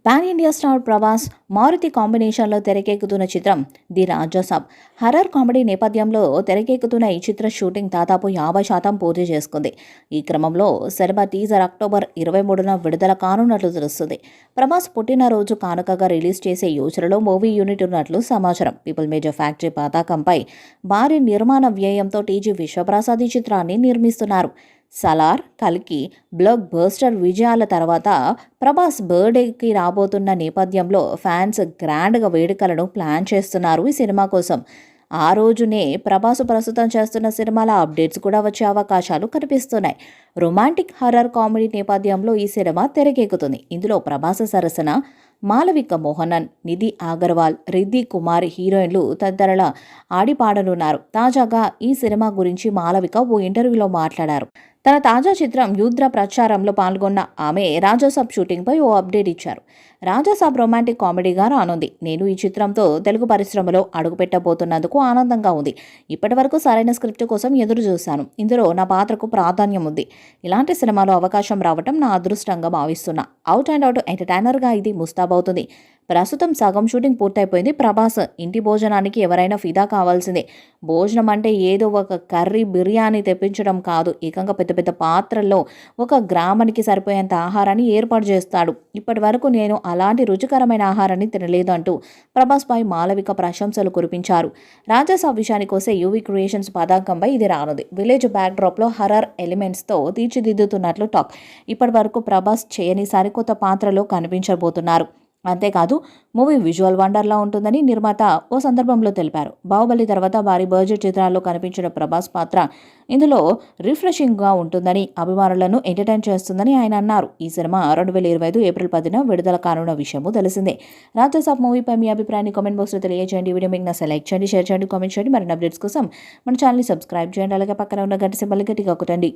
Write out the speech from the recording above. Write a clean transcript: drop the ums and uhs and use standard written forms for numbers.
Pan India star Prabhas, Maruthi కాంబినేషన్లో తెరకెక్కుతున్న చిత్రం ది రాజాసాబ్. హర్రర్ కామెడీ నేపథ్యంలో తెరకెక్కుతున్న ఈ చిత్ర షూటింగ్ దాదాపు 50% పూర్తి చేసుకుంది. ఈ క్రమంలో సినిమా టీజర్ అక్టోబర్ 23న విడుదల కానున్నట్లు తెలుస్తుంది. ప్రభాస్ పుట్టినరోజు కానుకగా రిలీజ్ చేసే యోచనలో మూవీ యూనిట్ ఉన్నట్లు సమాచారం. పీపుల్ మేజర్ ఫ్యాక్టరీ పతాకంపై భారీ నిర్మాణ వ్యయంతో టీజీ విశ్వప్రసాద్ ఈ చిత్రాన్ని నిర్మిస్తున్నారు. సలార్, కల్కి బ్లాక్ బస్టర్ విజయాల తర్వాత ప్రభాస్ బర్త్డేకి రాబోతున్న నేపథ్యంలో ఫ్యాన్స్ గ్రాండ్గా వేడుకలను ప్లాన్ చేస్తున్నారు ఈ సినిమా కోసం. ఆ రోజునే ప్రభాస్ ప్రస్తుతం చేస్తున్న సినిమాల అప్డేట్స్ కూడా వచ్చే అవకాశాలు కనిపిస్తున్నాయి. రొమాంటిక్ హర్రర్ కామెడీ నేపథ్యంలో ఈ సినిమా తెరకెక్కుతుంది. ఇందులో ప్రభాస్ సరసన మాలవిక మోహనన్, నిధి అగర్వాల్, రిద్ధి కుమార్ హీరోయిన్లు తదితరుల ఆడిపాడనున్నారు. తాజాగా ఈ సినిమా గురించి మాలవిక ఓ ఇంటర్వ్యూలో మాట్లాడారు. తన తాజా చిత్రం యూద్ర ప్రచారంలో పాల్గొన్న ఆమె రాజాసాబ్ షూటింగ్పై ఓ అప్డేట్ ఇచ్చారు. రాజాసాబ్ రొమాంటిక్ కామెడీగా రానుంది. నేను ఈ చిత్రంతో తెలుగు పరిశ్రమలో అడుగుపెట్టబోతున్నందుకు ఆనందంగా ఉంది. ఇప్పటివరకు సరైన స్క్రిప్ట్ కోసం ఎదురు చూశాను. ఇందులో నా పాత్రకు ప్రాధాన్యం ఉంది. ఇలాంటి సినిమాలో అవకాశం రావటం నా అదృష్టంగా భావిస్తున్నా. అవుట్ అండ్ అవుట్ ఎంటర్టైనర్గా ఇది ముస్తాబవుతుంది. ప్రస్తుతం సగం షూటింగ్ పూర్తయిపోయింది. ప్రభాస్ ఇంటి భోజనానికి ఎవరైనా ఫిదా కావాల్సిందే. భోజనం అంటే ఏదో ఒక కర్రీ బిర్యానీ తెప్పించడం కాదు, ఏకంగా పెద్ద పెద్ద పాత్రల్లో ఒక గ్రామానికి సరిపోయేంత ఆహారాన్ని ఏర్పాటు చేస్తాడు. ఇప్పటి వరకు నేను అలాంటి రుచికరమైన ఆహారాన్ని తినలేదు అంటూ ప్రభాస్పై మాలవిక ప్రశంసలు కురిపించారు. రాజాసాబ్ విషయానికి వస్తే యూవీ క్రియేషన్స్ పతాకంపై ఇది రానుంది. విలేజ్ బ్యాక్డ్రాప్లో హర్రర్ ఎలిమెంట్స్తో తీర్చిదిద్దుతున్నట్లు టాక్. ఇప్పటి వరకు ప్రభాస్ చేయని సరికొత్త పాత్రలో కనిపించబోతున్నారు. అంతేకాదు మూవీ విజువల్ వండర్లా ఉంటుందని నిర్మాత ఓ సందర్భంలో తెలిపారు. బాహుబలి తర్వాత భారీ బడ్జెట్ చిత్రాల్లో కనిపించిన ప్రభాస్ పాత్ర ఇందులో రిఫ్రెషింగ్గా ఉంటుందని, అభిమానులను ఎంటర్టైన్ చేస్తుందని ఆయన అన్నారు. ఈ సినిమా 2025 ఏప్రిల్ 10న విడుదల కానున్న విషయము తెలిసిందే. రాజాసాబ్ మూవీపై మీ అభిప్రాయాన్ని కామెంట్ బాక్స్లో తెలియజేయండి. వీడియో మీకు నచ్చితే లైక్ చేయండి, షేర్ చేయండి, కామెంట్ చేయండి. మరిన్ని అప్డేట్స్ కోసం మన ఛానల్ని సబ్స్క్రైబ్ చేయండి. అలాగే పక్కన ఉన్న గంట సింబల్ని గట్టిగా కొట్టండి.